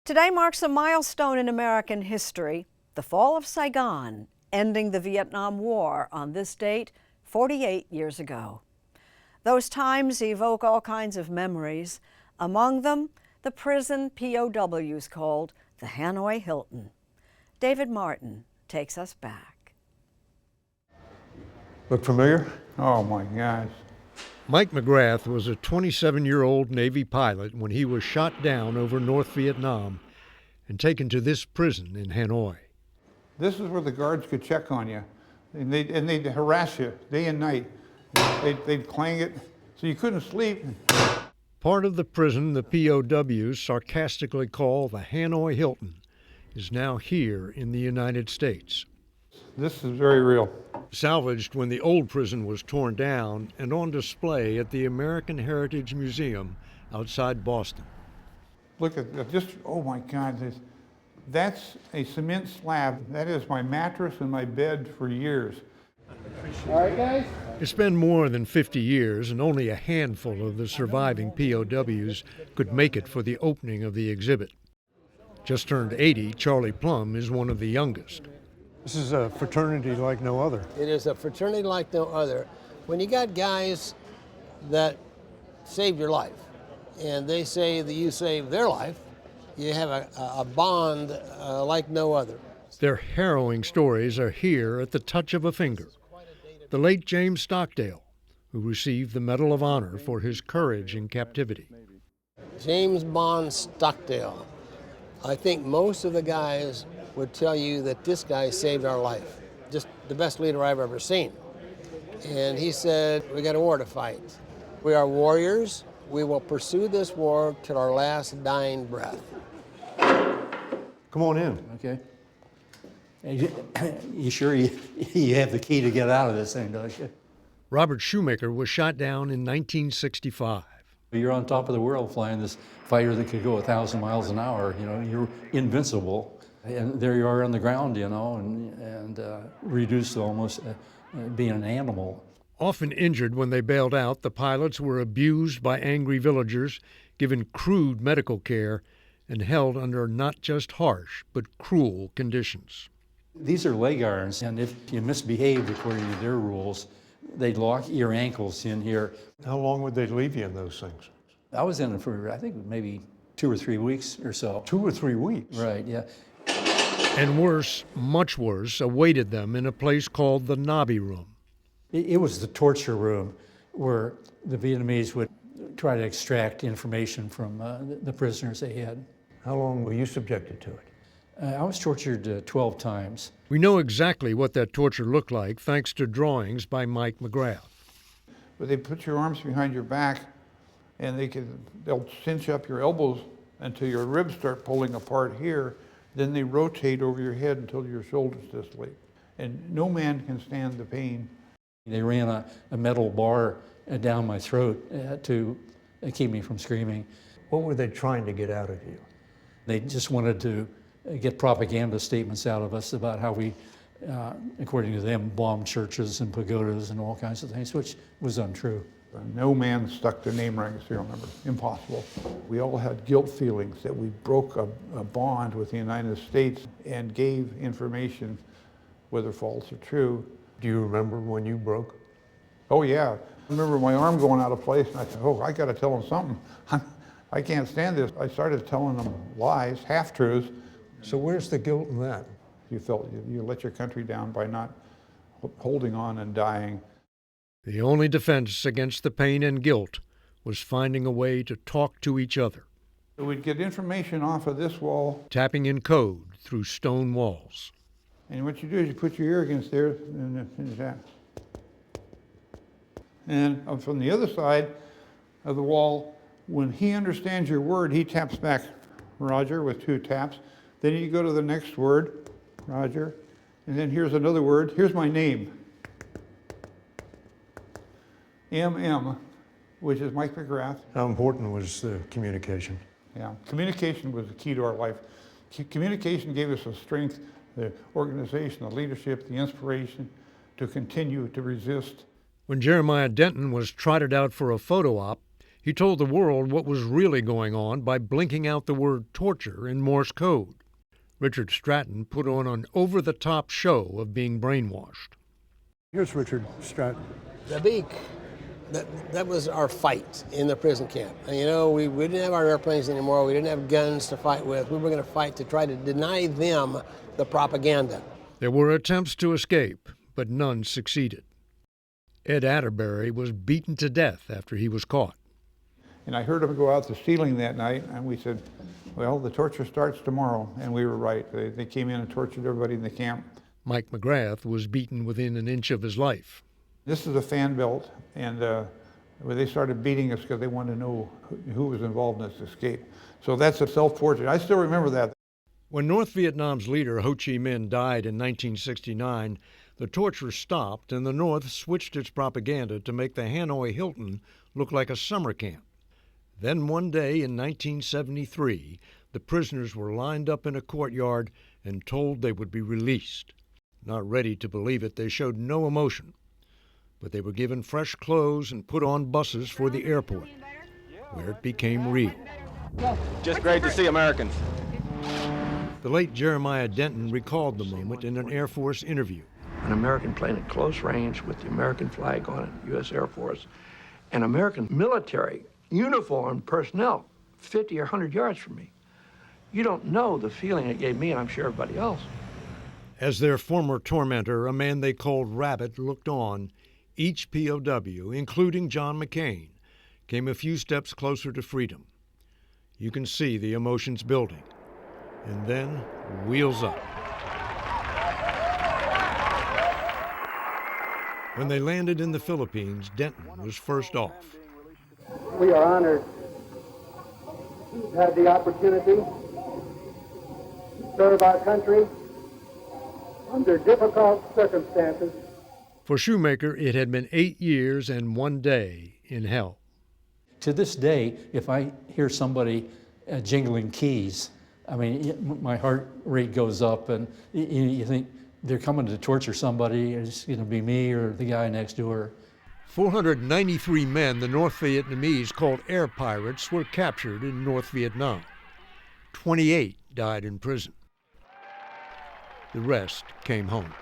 Today marks a milestone in American history, the fall of Saigon, ending the Vietnam War on this date 48 years ago. Those times evoke all kinds of memories, among them the prison POWs called the Hanoi Hilton. David Martin takes us back. Look familiar? Oh my gosh. Mike McGrath was a 27-year-old Navy pilot when he was shot down over North Vietnam and taken to this prison in Hanoi. This is where the guards could check on you, and they'd harass you day and night. They'd clang it so you couldn't sleep. Part of the prison the POWs sarcastically call the Hanoi Hilton is now here in the United States. This is very real. Salvaged when the old prison was torn down and on display at the American Heritage Museum outside Boston. Look at just, oh my God, that's a cement slab. That is my mattress and my bed for years. All right, guys? It's been more than 50 years, and only a handful of the surviving POWs could make it for the opening of the exhibit. Just turned 80, Charlie Plum is one of the youngest. This is a fraternity like no other. It is a fraternity like no other. When you got guys that saved your life, and they say that you saved their life, you have a bond like no other. Their harrowing stories are here at the touch of a finger. The late James Stockdale, who received the Medal of Honor for his courage in captivity. James Bond Stockdale. I think most of the guys would tell you that this guy saved our life. Just the best leader I've ever seen. And he said, we got a war to fight. We are warriors. We will pursue this war till our last dying breath. Come on in. Okay. You sure you have the key to get out of this thing, don't you? Robert Shoemaker was shot down in 1965. You're on top of the world flying this fighter that could go 1,000 miles an hour. You know, you're invincible. And there you are on the ground, you know, and reduced to almost being an animal. Often injured when they bailed out, the pilots were abused by angry villagers, given crude medical care, and held under not just harsh, but cruel conditions. These are leg irons, and if you misbehaved according to their rules, they'd lock your ankles in here. How long would they leave you in those things? I was in it for, I think, maybe 2 or 3 weeks or so. 2 or 3 weeks? Right, yeah. And worse, much worse, awaited them in a place called the Nobby Room. It was the torture room where the Vietnamese would try to extract information from the prisoners they had. How long were you subjected to it? I was tortured 12 times. We know exactly what that torture looked like thanks to drawings by Mike McGrath. But they put your arms behind your back, and they'll cinch up your elbows until your ribs start pulling apart here. Then they rotate over your head until your shoulders dislocate. And no man can stand the pain. They ran a metal bar down my throat to keep me from screaming. What were they trying to get out of you? They just wanted to get propaganda statements out of us about how we, according to them, bombed churches and pagodas and all kinds of things, which was untrue. No man stuck their name right in a serial number. Impossible. We all had guilt feelings that we broke a bond with the United States and gave information, whether false or true. Do you remember when you broke? Oh yeah. I remember my arm going out of place, and I said, oh, I got to tell them something. I can't stand this. I started telling them lies, half-truths. So where's the guilt in that? You felt you let your country down by not holding on and dying. The only defense against the pain and guilt was finding a way to talk to each other. We'd get information off of this wall. Tapping in code through stone walls. And what you do is you put your ear against there, and that. And from the other side of the wall, when he understands your word, he taps back, Roger, with 2 taps. Then you go to the next word, Roger, and then here's another word. Here's my name, MM, which is Mike McGrath. How important was the communication? Yeah, communication was the key to our life. Communication gave us the strength, the organization, the leadership, the inspiration to continue to resist. When Jeremiah Denton was trotted out for a photo op, He told the world what was really going on by blinking out the word torture in Morse code. Richard Stratton put on an over-the-top show of being brainwashed. Here's Richard Stratton. The beak, that was our fight in the prison camp. And you know, we didn't have our airplanes anymore. We didn't have guns to fight with. We were going to fight to try to deny them the propaganda. There were attempts to escape, but none succeeded. Ed Atterbury was beaten to death after he was caught. And I heard him go out the ceiling that night, and we said, well, the torture starts tomorrow. And we were right. They came in and tortured everybody in the camp. Mike McGrath was beaten within an inch of his life. This is a fan belt, and they started beating us because they wanted to know who was involved in this escape. So that's a self-portrait. I still remember that. When North Vietnam's leader Ho Chi Minh died in 1969, the torture stopped and the North switched its propaganda to make the Hanoi Hilton look like a summer camp. Then one day in 1973, the prisoners were lined up in a courtyard and told they would be released. Not ready to believe it, they showed no emotion. But they were given fresh clothes and put on buses for the airport, where it became real. Just great to see Americans. The late Jeremiah Denton recalled the moment in an Air Force interview. An American plane at close range with the American flag on it, U.S. Air Force, and American military uniformed personnel 50 or 100 yards from me. You don't know the feeling it gave me, and I'm sure everybody else. As their former tormentor, a man they called Rabbit, looked on, each POW, including John McCain, came a few steps closer to freedom. You can see the emotions building. And then, wheels up. When they landed in the Philippines, Denton was first off. We are honored to have the opportunity to serve our country under difficult circumstances. For Shoemaker, it had been 8 years and 1 day in hell. To this day, if I hear somebody jingling keys, I mean, my heart rate goes up, and you think they're coming to torture somebody. It's going to be me or the guy next door. 493 men the North Vietnamese called air pirates were captured in North Vietnam. 28 died in prison. The rest came home.